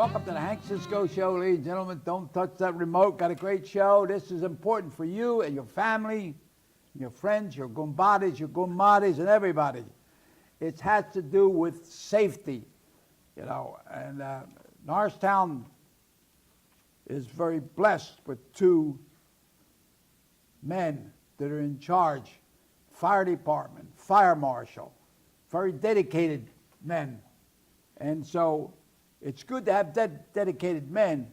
Welcome to the Hank Cisco Show, ladies and gentlemen. Don't touch that remote. Got a great show. This is important for you and your family, your friends, your gumbades, your gummades, and everybody. It has to do with safety, you know. And Norristown is very blessed with two men that are in charge. Fire department, fire marshal, very dedicated men. And so it's good to have dedicated men,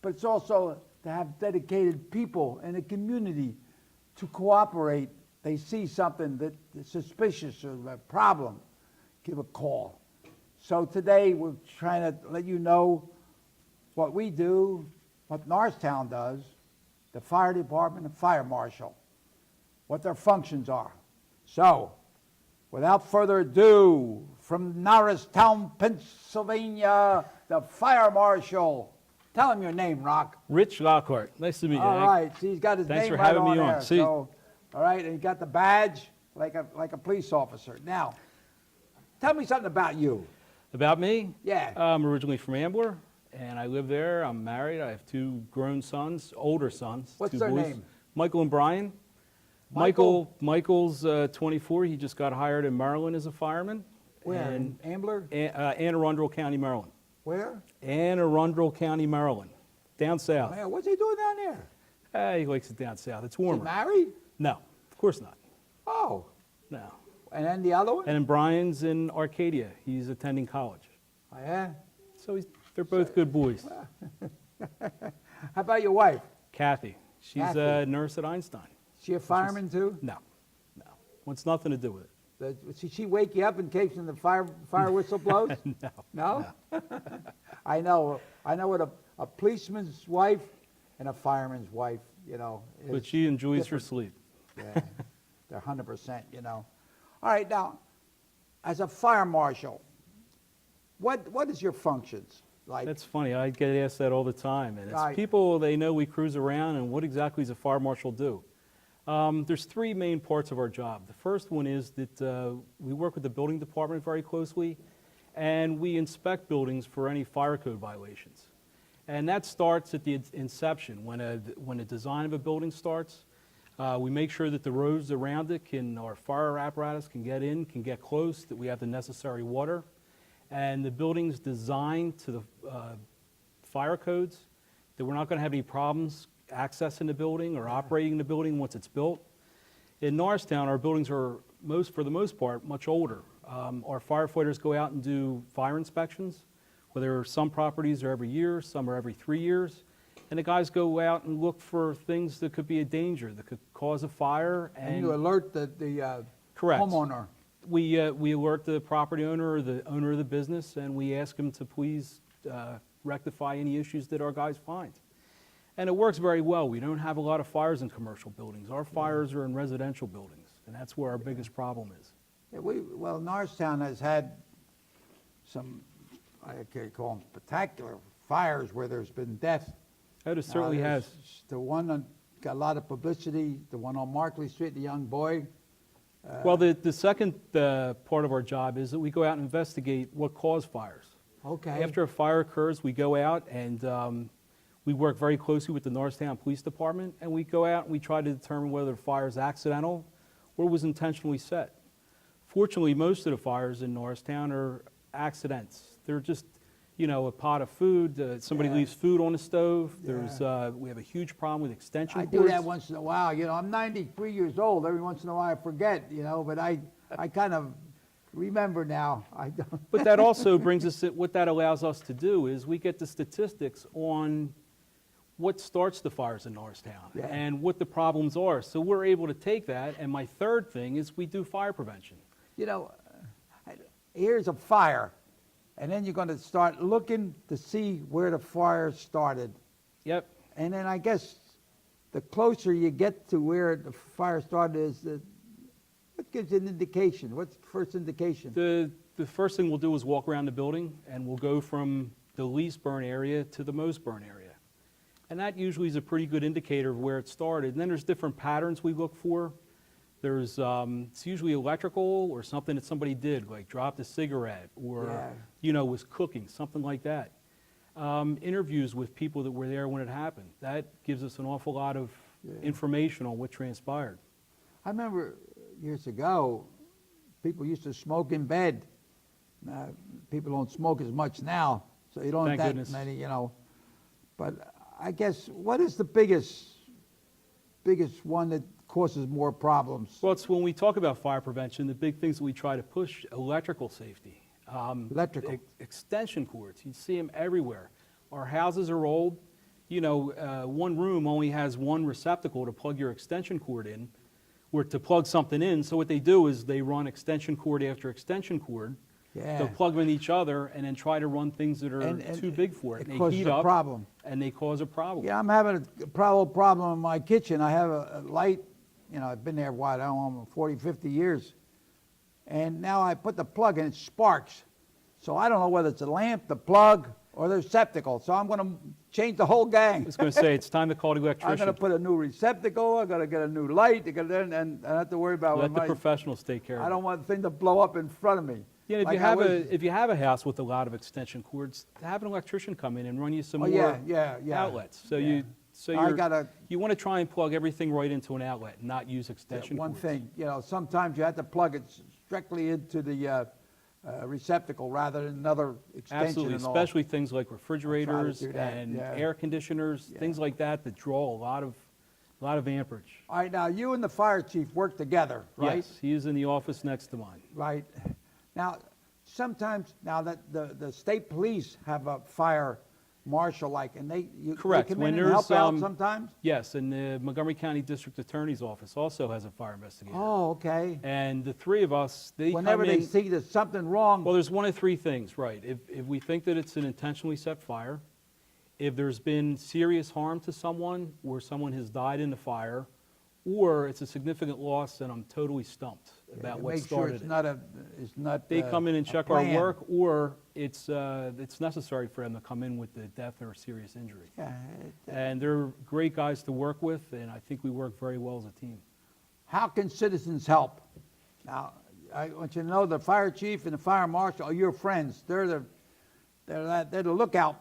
but it's also to have dedicated people in the community to cooperate. They see something that is suspicious or a problem, give a call. So today we're trying to let you know what we do, what Norristown does, the fire department and fire marshal, what their functions are. So, without further ado, from Norristown, Pennsylvania, the fire marshal. Tell him your name, Rock. Rich Lockhart. Nice to meet you. All right. See, he's got his Thanks name for right having on me on. there. See. So, all right, and he got the badge like a police officer. Now, tell me something about you. About me? Yeah. I'm originally from Ambler, and I live there. I'm married. I have two grown sons, older sons. What's two their boys. name? Michael and Brian. Michael's 24. He just got hired in Maryland as a fireman. Where? In Ambler? Anne Arundel County, Maryland. Where? Anne Arundel County, Maryland. Down south. Man, what's he doing down there? He likes it down south. It's Is he warmer. married? No, of course not. Oh. No. And then the other one? And then Brian's in Arcadia. He's attending college. Oh, yeah? So they're both good boys. How about your wife? Kathy. She's Kathy. a nurse at Einstein. She a fireman too? No. Wants nothing to do with it. Did she wake you up in case when the fire whistle blows? No. No? I know what a policeman's wife and a fireman's wife, you know. But is she enjoys her different. sleep. Yeah, they're 100%, you know. All right, now, as a fire marshal, what is your functions? Like, That's funny. I get asked that all the time. And it's Right. people, they know we cruise around, and what exactly does a fire marshal do? There's three main parts of our job. The first one is that we work with the building department very closely, and we inspect buildings for any fire code violations. And that starts at the inception. When a design of a building starts, we make sure that the roads around it our fire apparatus can get in, can get close, that we have the necessary water. And the building's designed to the fire codes, that we're not going to have any problems accessing the building or operating the building once it's built. In Norristown, our buildings are, for the most part, much older. Our firefighters go out and do fire inspections, whether some properties are every year, some are every 3 years. And the guys go out and look for things that could be a danger, that could cause a fire. and you alert the Correct. homeowner. We alert the property owner or the owner of the business, and we ask them to please rectify any issues that our guys find. And it works very well. We don't have a lot of fires in commercial buildings. Our fires are in residential buildings, and that's where our biggest problem is. Yeah, well, Norristown has had some, I could call them spectacular fires where there's been death. It certainly has. The one that got a lot of publicity, the one on Markley Street, the young boy. Well, the second part of our job is that we go out and investigate what caused fires. Okay. After a fire occurs, we go out and we work very closely with the Norristown Police Department, and we go out and we try to determine whether the fire is accidental or was intentionally set. Fortunately, most of the fires in Norristown are accidents. They're just, a pot of food, somebody leaves food on the stove. Yeah. We have a huge problem with extension I cords. do that once in a while. I'm 93 years old. Every once in a while I forget, but I kind of remember now. I don't. But that also brings us, what that allows us to do is we get the statistics on what starts the fires in Norristown and what the problems are. So we're able to take that, and my third thing is we do fire prevention. Here's a fire, and then you're going to start looking to see where the fire started. Yep. And then I guess the closer you get to where the fire started what gives you an indication? What's the first indication? The first thing we'll do is walk around the building, and we'll go from the least burn area to the most burn area. And that usually is a pretty good indicator of where it started. And then there's different patterns we look for. There's, it's usually electrical or something that somebody did, like dropped a cigarette or, was cooking, something like that. interviews with people that were there when it happened. That gives us an awful lot of information on what transpired. I remember years ago, people used to smoke in bed. People don't smoke as much now, so you don't Thank have that goodness. many, But I guess, what is the biggest one that causes more problems? Well, it's when we talk about fire prevention, the big things that we try to push: electrical safety, Electrical. extension cords. You see them everywhere. Our houses are old. One room only has one receptacle to plug your extension cord in, or to plug something in. So what they do is they run extension cord after extension cord. Yeah. They'll plug them in each other and then try to run things that are And too big for it. it And they causes heat a up, problem. and they cause a problem. Yeah, I'm having a problem in my kitchen. I have a light, I've been there, I don't know, 40, 50 years. And now I put the plug in, it sparks. So I don't know whether it's a lamp, the plug, or the receptacle. So I'm going to change the whole gang. I was going to say, it's time to call the I'm electrician. going to put a new receptacle. I'm going to get a new light. And I don't have to worry about Let the my, professionals take care of it. I don't want the thing to blow up in front of me. Yeah, if Like you I have was- if you have a house with a lot of extension cords, have an electrician come in and run you some Oh, more yeah. outlets. So Yeah. you want to try and plug everything right into an outlet, and not use Yeah, extension one cords. thing, sometimes you have to plug it strictly into the receptacle rather than another extension. Absolutely, and all. especially things like refrigerators do that, and yeah. air conditioners, things like that draw a lot of amperage. All right, now you and the fire chief work together, right? Yes, he is in the office next to mine. Right. Now, sometimes now that the state police have a fire marshal, like, and they Correct. come When in and help there's, out sometimes. Yes, and the Montgomery County District Attorney's Office also has a fire investigator. Oh, okay. And the three of us, they Whenever come they in. see there's something wrong. Well, there's one of three things, right? If we think that it's an intentionally set fire, if there's been serious harm to someone, or someone has died in the fire, or it's a significant loss and I'm totally stumped about what make sure started it's it. not. They come in and a check our plan. work, or it's necessary for them to come in with the death or serious injury. Yeah, And they're great guys to work with, and I think we work very well as a team. How can citizens help? Now, I want you to know the fire chief and the fire marshal are your friends. They're the lookout.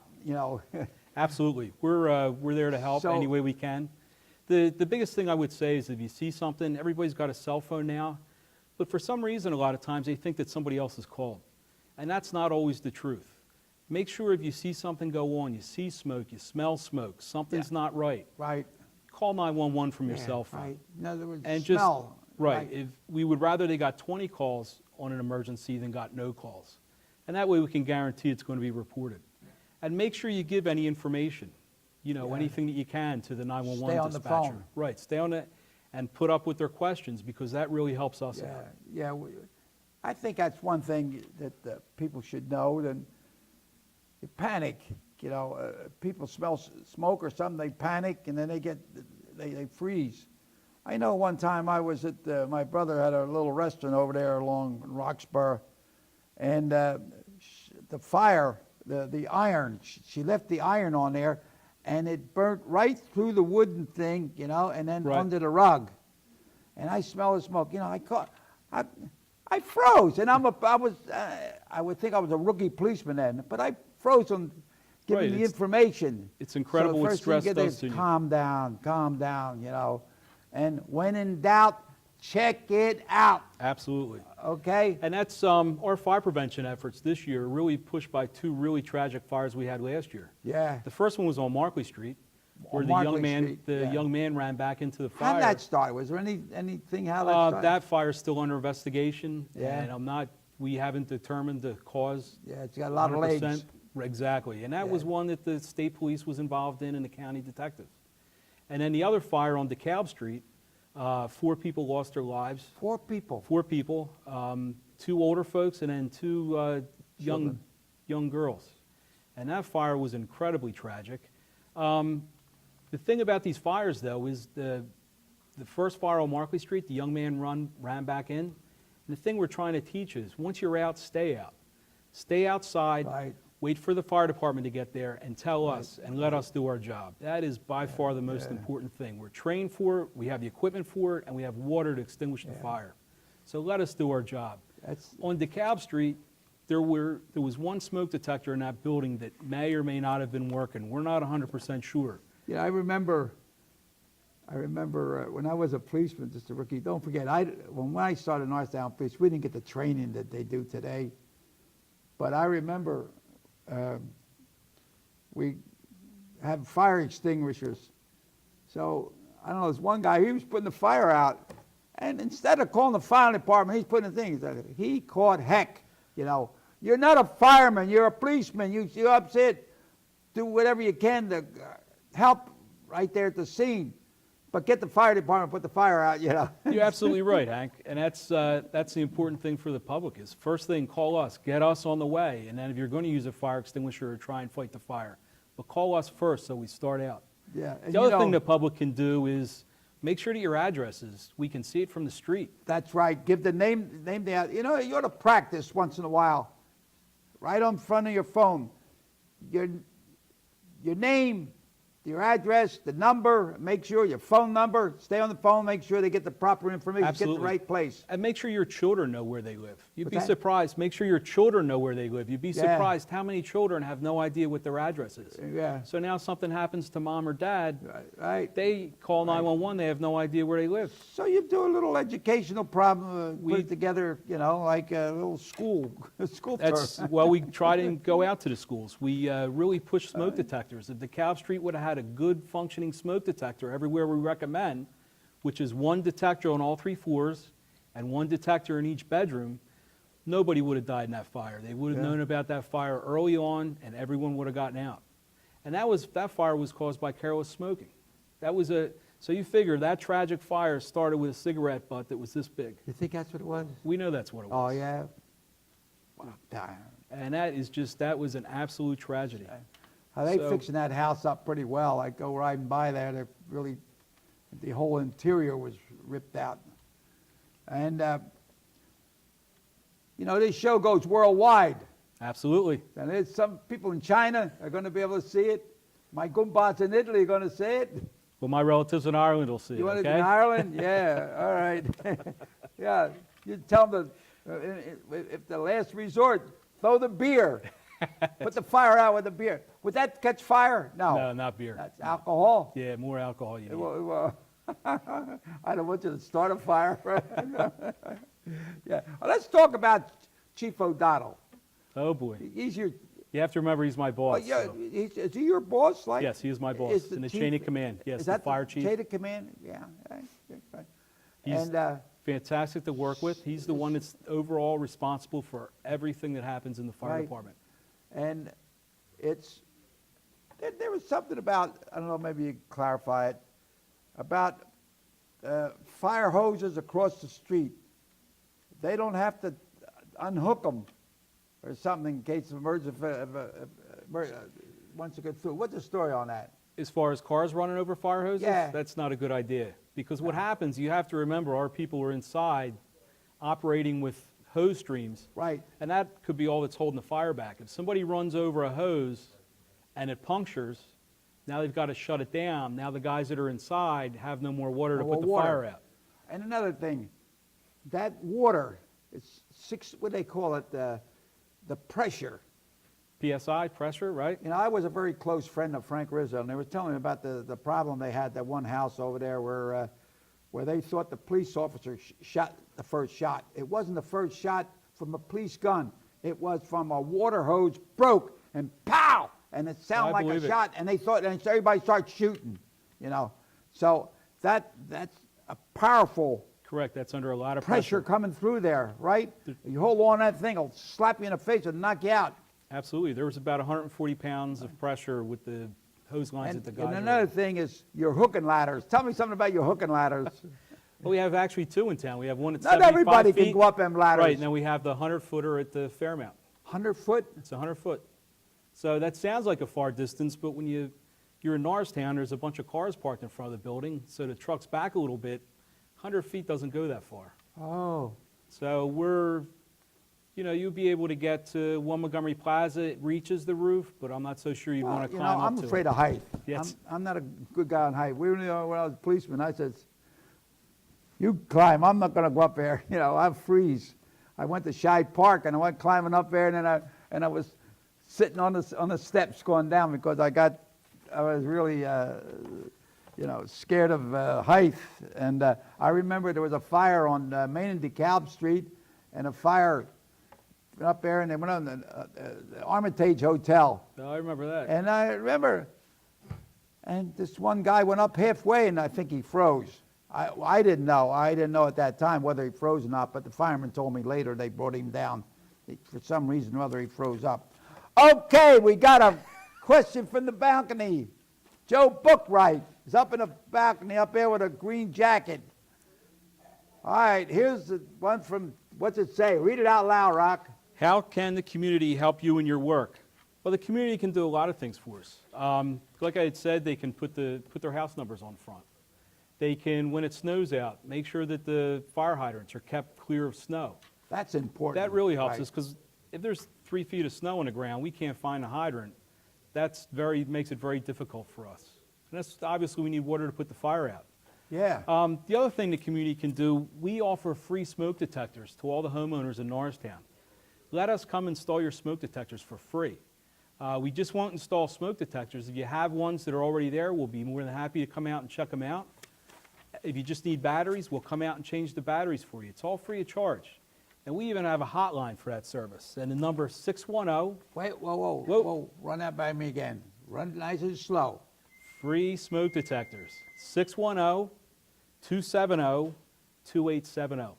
Absolutely. We're there to help So- any way we can. The biggest thing I would say is if you see something, everybody's got a cell phone now, but for some reason a lot of times they think that somebody else is called. And that's not always the truth. Make sure if you see something go on, you see smoke, you smell smoke, something's not right, Right. call 911 from your Yeah, cell phone. Right. In other words, And smell. right, if we would rather they got 20 calls on an emergency than got no calls. And that way we can guarantee it's going to be reported. And make sure you give any information, anything that you can to the 911 Stay on the dispatcher. phone. Right, stay on it and put up with their questions, because that really helps us Yeah, out. yeah. I think that's one thing that people should know. Then you panic. People smell smoke or something, they panic, and then they freeze. I know one time I was at my brother had a little restaurant over there along Roxborough, and the fire, the iron, she left the iron on there, and it burnt right through the wooden thing, and then Right. under the rug. And I smell the smoke. I froze, and I would think I was a rookie policeman then, but I froze on giving Right, the information. it's incredible so what first stress thing you get does is to you. calm down, and when in doubt, check it out. Absolutely. Okay. And that's our fire prevention efforts this year, really pushed by two really tragic fires we had last year. Yeah. The first one was on Markley Street, where On the young Markley man Street, the yeah. young man ran back into the How fire. did that start? Was there anything how that started? That fire is still under investigation, Yeah. and we haven't determined the cause. Yeah, it's got a lot of legs. 100%. Exactly, and that Yeah. was one that the state police was involved in, and the county detectives. And then the other fire on DeKalb Street, 4 people lost their lives. 4 people. 4 people, 2 older folks, and then 2 Children. young girls. And that fire was incredibly tragic. The thing about these fires, though, is the first fire on Markley Street, the young man ran back in. And the thing we're trying to teach is, once you're out, stay out. Stay outside, Right. wait for the fire department to get there, and tell us, and let us do our job. That is by far the most important thing. We're trained for it, we have the equipment for it, and we have water to extinguish the fire. So let us do our job. That's On DeKalb Street, there was one smoke detector in that building that may or may not have been working. We're not 100% sure. Yeah, I remember when I was a policeman, just a rookie. Don't forget, when I started Northtown Police, we didn't get the training that they do today. But I remember we had fire extinguishers. So I don't know, there's one guy, he was putting the fire out, and instead of calling the fire department, he's putting the thing. He caught heck. You know, you're not a fireman, you're a policeman. You're upset. Do whatever you can to help right there at the scene. But get the fire department, put the fire out, you know. You're absolutely right, Hank. And that's the important thing for the public is first thing, call us, get us on the way. And then if you're going to use a fire extinguisher or try and fight the fire, but call us first so we start out. Yeah. And The other thing the public can do is make sure that your address is, we can see it from the street. That's right. Give the name down. You know, you ought to practice once in a while. Right on front of your phone. Your name, your address, the number, make sure your phone number, stay on the phone, make sure they get the proper information, Absolutely. get the right place. And make sure your children know where they live. You'd be What's that? surprised. Make sure your children know where they live. You'd be Yeah. surprised how many children have no idea what their address is. Yeah. So now something happens to mom or dad, Right. they call 911, they have no idea where they live. So you do a little educational problem, We- put it together, you know, like a little school, a school That's, term. well, we try to go out to the schools. We really push smoke detectors. If DeKalb Street would have had a good functioning smoke detector everywhere we recommend, which is one detector on all 3 floors and one detector in each bedroom, nobody would have died in that fire. They would have Yeah. known about that fire early on, and everyone would have gotten out. And that fire was caused by careless smoking. So you figure that tragic fire started with a cigarette butt that was this big. You think that's what it was? We know that's what it Oh, was. yeah. Wow, damn. And that was an absolute tragedy. They So- fixing that house up pretty well. I go riding by there, the whole interior was ripped out. And, you know, this show goes worldwide. Absolutely. And there's some people in China are going to be able to see it. My Goombas in Italy are going to see it. Well, my relatives in Ireland will see You it, want it okay? in Ireland? Yeah, all right. Yeah, you tell them, if the last resort, throw the beer. Put the fire out with the beer. Would that catch fire? No. No, not beer. That's alcohol. Yeah, more alcohol you need. Well, I don't want you to start a fire. Yeah. Well, let's talk about Chief O'Donnell. Oh, boy. He's your. You have to remember he's my boss. Yeah, so- is he your boss? Like, Yes, he is my boss is in the chief- chain of command. Yes, is the that fire chief. Chain of command. Yeah. Right. He's And fantastic to work with. He's the one that's overall responsible for everything that happens in the fire Right. department. And there was something about, I don't know, maybe you can clarify it, about fire hoses across the street. They don't have to unhook them or something in case of emergency, once it gets through. What's the story on that? As far as cars running over fire hoses, Yeah. that's not a good idea. Because what happens, you have to remember, our people are inside operating with hose streams. Right. And that could be all that's holding the fire back. If somebody runs over a hose and it punctures, now they've got to shut it down. Now the guys that are inside have no more water to No more put the water. fire out. And another thing, that water, it's what do they call it, the pressure. PSI, pressure, right? You know, I was a very close friend of Frank Rizzo, and they were telling me about the problem they had, that one house over there where they thought the police officer shot the first shot. It wasn't the first shot from a police gun. It was from a water hose broke, and pow! And it sounded like a believe it. shot, and they thought, and so everybody started shooting, you know. So that's a powerful Correct, that's under a lot of pressure coming through there, right? You hold on to that thing, it'll slap you in the face and knock you out. Absolutely. There was about 140 pounds of pressure with the hose lines that the guys And were another on. thing is your hook and ladders. Tell me something about your hook and ladders. Well, we have actually 2 in town. We have one at Not 75 everybody feet. can go up them ladders. Right, and then we have the 100-footer at the Fairmount. 100 foot? It's 100 foot. So that sounds like a far distance, but when you're in Norristown, there's a bunch of cars parked in front of the building, so the truck's back a little bit. 100 feet doesn't go that far. Oh. So you'd be able to get to 1 Montgomery Plaza. It reaches the roof, but I'm not so sure you Well, want to you climb know, up I'm to afraid it. of height. Yes. I'm not a good guy on height. When I was a policeman, I said, you climb, I'm not going to go up there. You know, I'll freeze. I went to Shive Park and I went climbing up there, and then I was sitting on the steps going down because I was really scared of height. And I remember there was a fire on Main and DeKalb Street, and a fire went up there, and they went on the Armitage Hotel. Oh, I remember that. And I remember, and this one guy went up halfway, and I think he froze. I didn't know. I didn't know at that time whether he froze or not, but the fireman told me later they brought him down. For some reason or other, he froze up. Okay, we got a question from the balcony. Joe Bookwright is up in the balcony up there with a green jacket. All right, here's the one from, what's it say? Read it out loud, Rock. How can the community help you in your work? Well, the community can do a lot of things for us. Like I had said, they can put their house numbers on front. They can, when it snows out, make sure that the fire hydrants are kept clear of snow. That's important. That really helps right? us, because if there's 3 feet of snow on the ground, we can't find a hydrant. Makes it very difficult for us. And that's obviously we need water to put the fire out. Yeah. The other thing the community can do, we offer free smoke detectors to all the homeowners in Norristown. Let us come install your smoke detectors for free. We just won't install smoke detectors. If you have ones that are already there, we'll be more than happy to come out and check them out. If you just need batteries, we'll come out and change the batteries for you. It's all free of charge. And we even have a hotline for that service. And the number is 610. Wait, whoa. Run that by me again. Run it nice and slow. Free smoke detectors. 610-270-2870.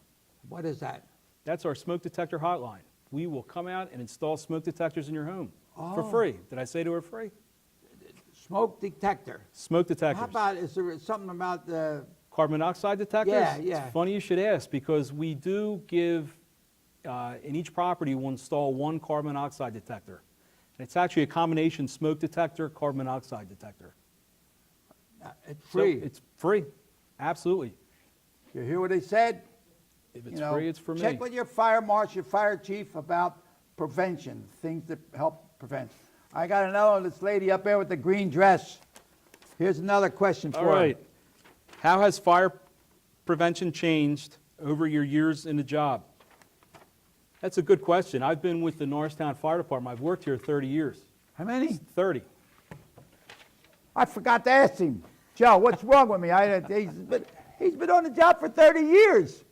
What is that? That's our smoke detector hotline. We will come out and install smoke detectors in your home for free. Did I say they were free? Smoke detector. Smoke detectors. How about, is there something about the... Carbon monoxide detectors? Yeah. It's funny you should ask, because we do give, in each property, we'll install one carbon monoxide detector. And it's actually a combination smoke detector, carbon monoxide detector. It's free. So it's free, absolutely. You hear what they said? If it's free, it's for me. Check with your fire marshal, your fire chief about prevention, things that help prevent. I got another one, this lady up there with the green dress. Here's another question for All right. How has fire prevention changed over your years in the job? That's a good question. I've been with the Norristown Fire Department. I've worked here 30 years. How many? 30. I forgot to ask him. Joe, what's wrong with me? He's been on the job for 30 years.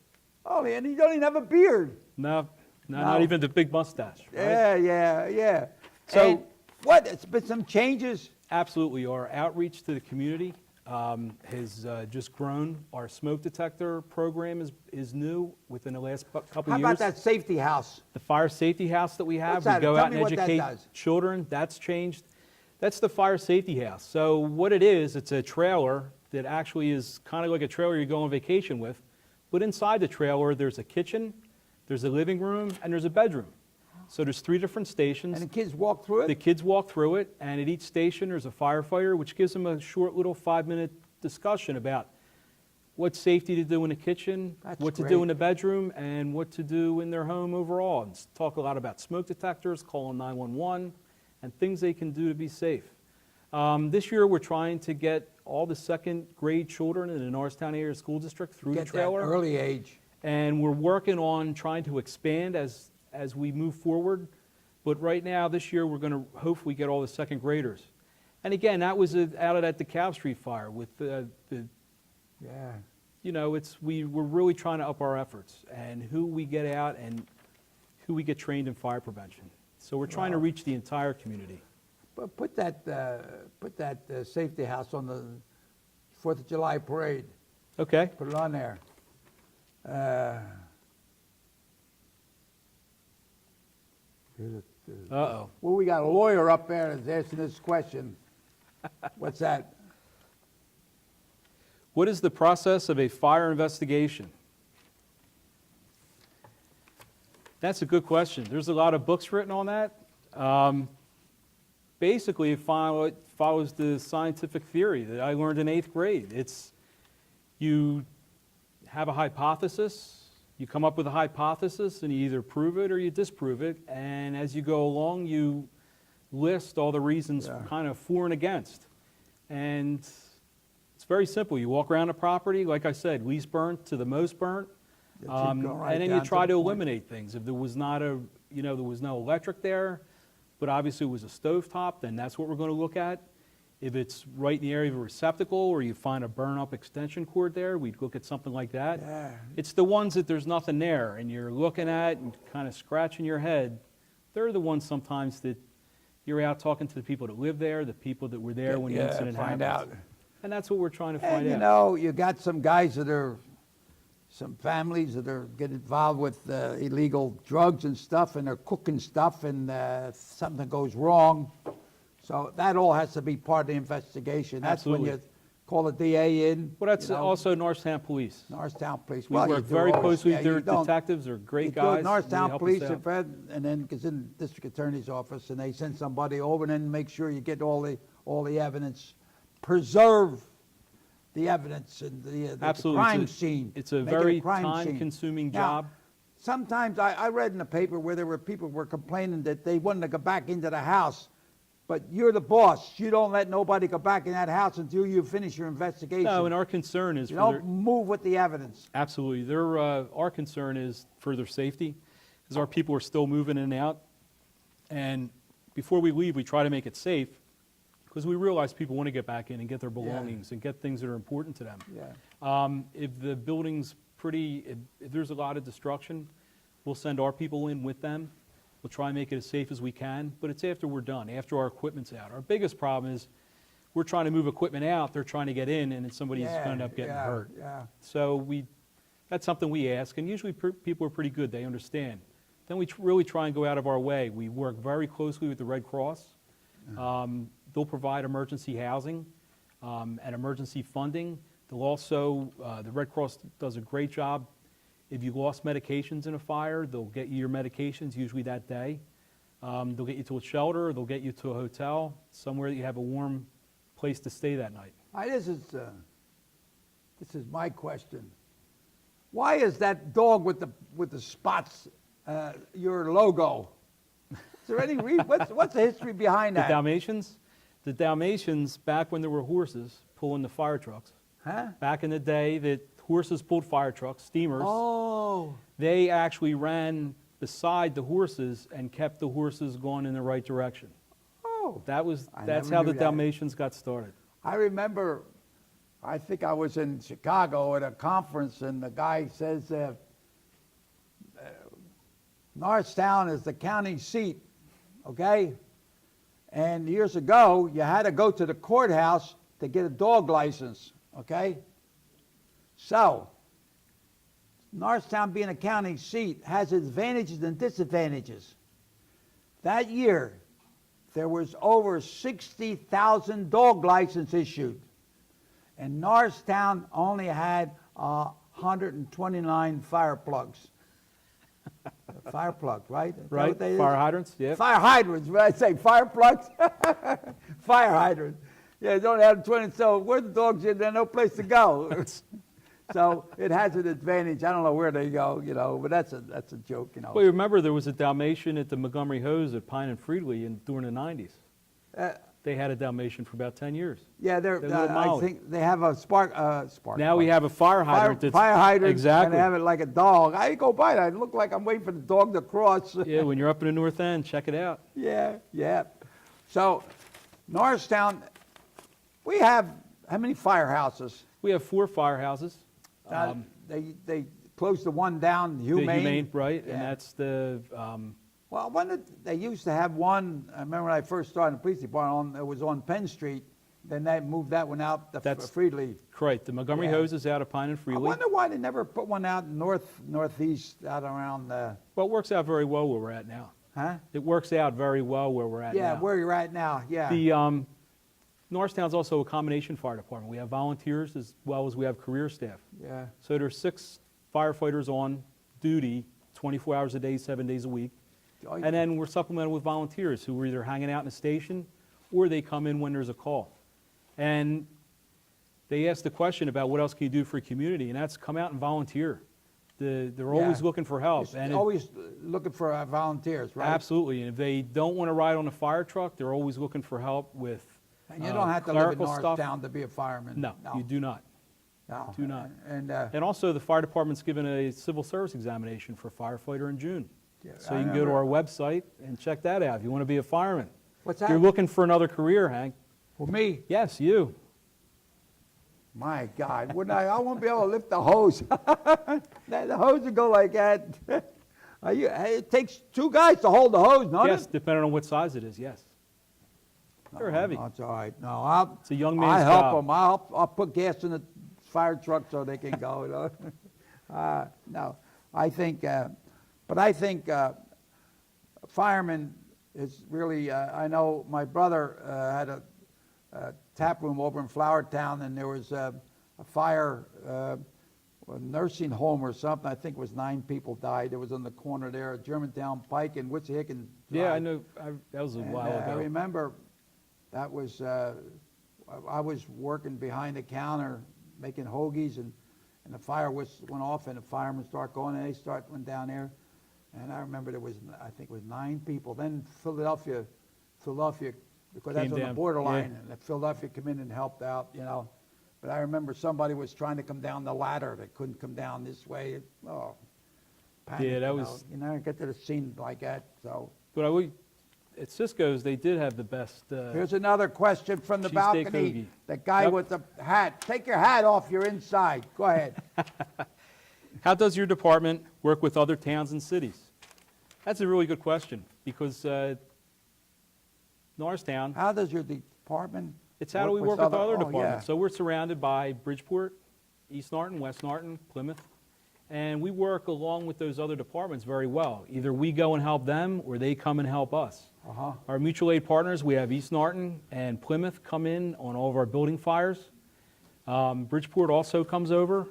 Oh, and he don't even have a beard. No, not even the big mustache. Right? Yeah. So, and what? It's been some changes. Absolutely. Our outreach to the community has just grown. Our smoke detector program is new within the last couple of years. How about that safety house? The fire safety house that we have, What's that? we go Tell out me and what that educate does. children. That's changed. That's the fire safety house. So what it is, it's a trailer that actually is kind of like a trailer you go on vacation with, but inside the trailer there's a kitchen, there's a living room, and there's a bedroom. So there's 3 different stations. And the kids walk through it? The kids walk through it, and at each station there's a firefighter, which gives them a short little 5-minute discussion about what safety to do in the kitchen, That's what to great. do in the bedroom, and what to do in their home overall. And talk a lot about smoke detectors, calling 911, and things they can do to be safe. This year we're trying to get all the 2nd grade children in the Norristown Area School District through Get the that trailer. early age. And we're working on trying to expand as we move forward. But right now, this year, we're going to hopefully get all the 2nd graders. And again, that was out at the DeKalb Street fire with Yeah. we're really trying to up our efforts and who we get out and who we get trained in fire prevention. So we're trying to reach the entire community. But put that safety house on the 4th of July parade. Okay. Put it on there. Uh-oh. Well, we got a lawyer up there that's asking this question. What's that? What is the process of a fire investigation? That's a good question. There's a lot of books written on that. Basically, it follows the scientific theory that I learned in 8th grade. It's you have a hypothesis, you come up with a hypothesis, and you either prove it or you disprove it. And as you go along, you list all the reasons kind of for and against. And it's very simple. You walk around the property, like I said, least burnt to the most burnt. Keep going right And then down you try the to point. eliminate things. If there was not a, there was no electric there, but obviously it was a stovetop, then that's what we're going to look at. If it's right in the area of a receptacle, or you find a burn-up extension cord there, we'd look at something like that. Yeah. It's the ones that there's nothing there, and you're looking at and kind of scratching your head. They're the ones sometimes that you're out talking to the people that live there, the people that were there when the incident find happened. out. And that's what we're trying to find And you out. know, you got some guys that are, some families that are getting involved with illegal drugs and stuff, and they're cooking stuff, and something goes wrong. So that all has to be part of the investigation. That's when Absolutely. you call the DA in. Well, that's you know, also Norristown Police. Norristown Police. We Well, you work do very always- closely yeah, with you their don't- detectives. They're you great do it guys. Norristown They help us Police, out. and then it's in the district attorney's office, and they send somebody over and then make sure you get all the evidence, preserve the evidence and the Absolutely. crime It's a- scene. It's a make it very crime scene. time-consuming Now, job. Sometimes I read in the paper where there were people were complaining that they wanted to go back into the house, but you're the boss. You don't let nobody go back in that house until you finish your investigation. No, and our concern is you for their, don't move with the evidence. absolutely, our concern is for their safety, because our people are still moving in and out. And before we leave, we try to make it safe, because we realize people want to get back in and get their belongings and get things that are important to them. Yeah. If the building's if there's a lot of destruction, we'll send our people in with them. We'll try and make it as safe as we can, but it's after we're done, after our equipment's out. Our biggest problem is we're trying to move equipment out, they're trying to get in, and then somebody's going to end up getting hurt. Yeah. So that's something we ask, and usually people are pretty good, they understand. Then we really try and go out of our way. We work very closely with the Red Cross. They'll provide emergency housing and emergency funding. They'll also, the Red Cross does a great job. If you lost medications in a fire, they'll get you your medications usually that day. They'll get you to a shelter, they'll get you to a hotel, somewhere that you have a warm place to stay that night. This is my question. Why is that dog with the spots your logo? Is there any what's the history behind The that? Dalmatians? The Dalmatians, back when there were horses pulling the fire trucks, Huh? back in the day that horses pulled fire trucks, steamers, Oh. they actually ran beside the horses and kept the horses going in the right direction. Oh. That's never how knew the that. Dalmatians got started. I remember, I think I was in Chicago at a conference, and the guy says, Norristown is the county seat, okay? And years ago, you had to go to the courthouse to get a dog license, okay? So, Norristown being a county seat has its advantages and disadvantages. That year, there was over 60,000 dog licenses issued, and Norristown only had 129 fire plugs. Fire plugs, right? Is that Right? what they is? Fire hydrants? Yeah. Fire hydrants, what did I say? Fire plugs? Fire hydrants. Yeah, don't have 20, so where the dogs in, there's no place to go. So it has an advantage. I don't know where they go, but that's a joke, Well, you remember there was a Dalmatian at the Montgomery Hose at Pine and Freedley during the 90s. They had a Dalmatian for about 10 years. Yeah, They're little I Molly. think they have a spark Now we plug. have a fire hydrant that's Fire hydrant, exactly. and they have it like a dog. I go by that. It look like I'm waiting for the dog to cross. Yeah, when you're up in the North End, check it out. Yeah. So, Norristown, we have how many firehouses? We have 4 firehouses. They closed the one down, The Humane. right? Yeah. And that's the, Well, they used to have one. I remember when I first started in the police department. It was on Penn Street. Then they moved that one out to That's- Freedley. correct. The Montgomery Yeah. Hose is out of Pine and I Freely. wonder why they never put one out northeast, out around. Well, it works out very well where we're at now. Huh? It works out very well where we're at Yeah, now. where you're at now. Yeah. The Norristown's also a combination fire department. We have volunteers as well as we have career staff. Yeah. So there's 6 firefighters on duty 24 hours a day, 7 days a week. Oh, And then we're supplemented with volunteers who are either hanging out in the station or they come in when there's a call. And they ask the question about what else can you do for a community, and that's come out and volunteer. They're always Yeah. looking for help. Just And always looking for volunteers, right? absolutely. And if they don't want to ride on a fire truck, they're always looking for help with And you don't have to live in clerical stuff. Norristown to be a fireman. No, you do not. No. Do not. And And also, the fire department's given a civil service examination for firefighter in June. Yeah, So I you can go to remember. our website and check that out if you want to be a fireman. What's If that? you're looking for another career, Hank, For me, yes, you. my God, wouldn't I won't be able to lift the hose. The hose would go like that. It takes two guys to hold the hose, don't Yes, it? depending on what size it is, yes. They're heavy. No, it's all right. No, I'll. It's a young I man's help job. them. I'll put gas in the fire truck so they can go. You know? No, I think, but I think firemen is really. I know my brother had a tap room over in Flowertown, and there was a fire, a nursing home or something. I think it was 9 people died. It was on the corner there at Germantown Pike and Wissahickon Yeah, I Drive. know. That was a And, while I ago. remember that was, I was working behind the counter making hoagies, and the fire whistle went off, and the firemen start going, and they went down there. And I remember there was, I think it was 9 people. Then Philadelphia, because that's Came on the down, borderline, yeah. and the Philadelphia come in and helped out, you know. But I remember somebody was trying to come down the ladder. They couldn't come down this way. Oh, panic, Yeah, that you was- know. You never get to the scene like that, so. But at Cisco's, they did have the best. Here's another question from the Cheesesteak balcony. hoagie. The guy Yep. with the hat. Take your hat off. You're inside. Go ahead. How does your department work with other towns and cities? That's a really good question because Norristown, How does your department? it's how do we work with other oh, yeah. departments. So we're surrounded by Bridgeport, East Norton, West Norton, Plymouth, and we work along with those other departments very well. Either we go and help them or they come and help us. Uh-huh. Our mutual aid partners, we have East Norton and Plymouth come in on all of our building fires. Bridgeport also comes over,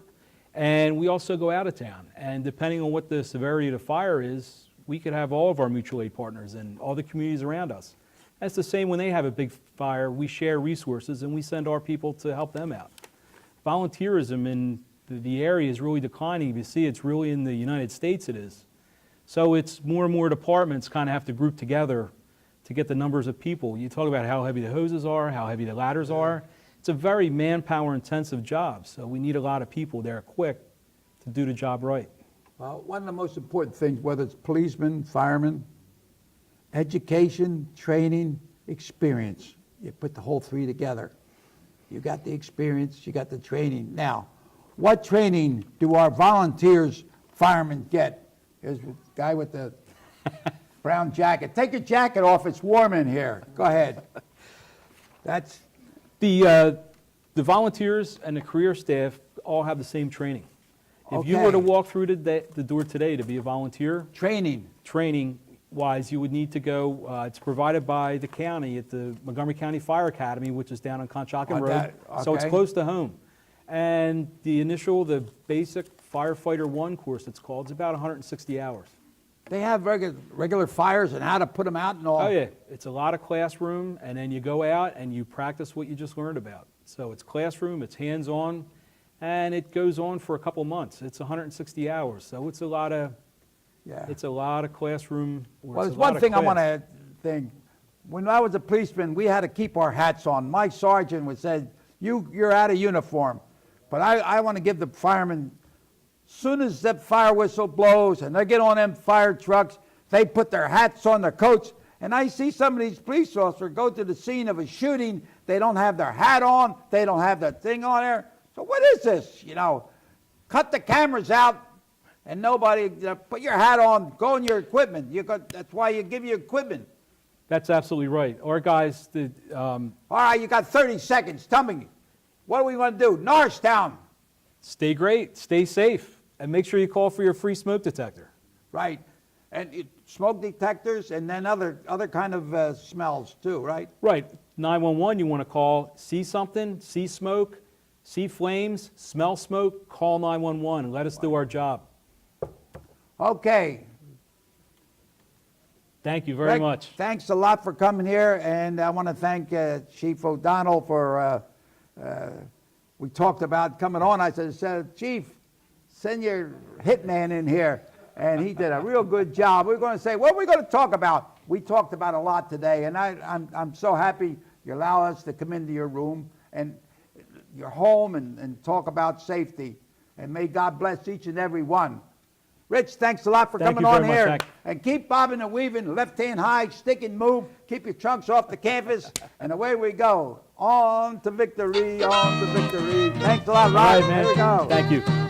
and we also go out of town. And depending on what the severity of the fire is, we could have all of our mutual aid partners and all the communities around us. That's the same when they have a big fire. We share resources and we send our people to help them out. Volunteerism in the area is really declining. If you see, it's really in the United States it is. So it's more and more departments kind of have to group together to get the numbers of people. You talk about how heavy the hoses are, how heavy the ladders are. It's a very manpower intensive job, so we need a lot of people there quick to do the job right. Well, one of the most important things, whether it's policemen, firemen, education, training, experience. You put the whole 3 together. You got the experience, you got the training. Now, what training do our volunteers, firemen, get? Here's the guy with the brown jacket. Take your jacket off, it's warm in here. Go ahead. That's, The volunteers and the career staff all have the same training. If you were to Okay. walk through the door today to be a volunteer, training. training-wise, you would need to go, it's provided by the county at the Montgomery County Fire Academy, which is down on Conshohocken Oh, Road. that- So it's okay. close to home. And the basic firefighter 1 course, it's called, it's about 160 hours. They have regular fires and how to put them out and all. Oh, yeah. It's a lot of classroom, and then you go out and you practice what you just learned about. So it's classroom, it's hands-on, and it goes on for a couple months. It's 160 hours, so it's a lot of Yeah. classroom. Or Well, it's there's a lot one of thing I class. want to think. When I was a policeman, we had to keep our hats on. My sergeant would say, you're out of uniform. But I want to give the firemen, soon as that fire whistle blows and they get on them fire trucks, they put their hats on, their coats. And I see some of these police officers go to the scene of a shooting. They don't have their hat on. They don't have their thing on there. So what is this? You know, cut the cameras out and nobody, put your hat on, go in your equipment. That's why you give you equipment. That's absolutely right. Our guys, All right, you got 30 seconds. Tell me, what are we going to do? Norristown. stay great, stay safe, and make sure you call for your free smoke detector. Right. And smoke detectors and then other kind of smells too, right? Right. 911, you want to call, see something, see smoke, see flames, smell smoke, call 911 and let us do our job. Okay. Thank you very Rick, much. Thanks a lot for coming here, and I want to thank Chief O'Donnell for, we talked about coming on. I said, Chief, send your hitman in here. And he did a real good job. We're going to say, what are we going to talk about? We talked about a lot today, and I'm so happy you allow us to come into your room. And your home and talk about safety. And may God bless each and every one. Rich, thanks a lot for Thank coming you on very much, here. Hank. And keep bobbing and weaving, left hand high, stick and move. Keep your trunks off the canvas, and away we go. On to victory, on to victory. Thanks a lot, All Rod. right, man. Here we go. Thank you.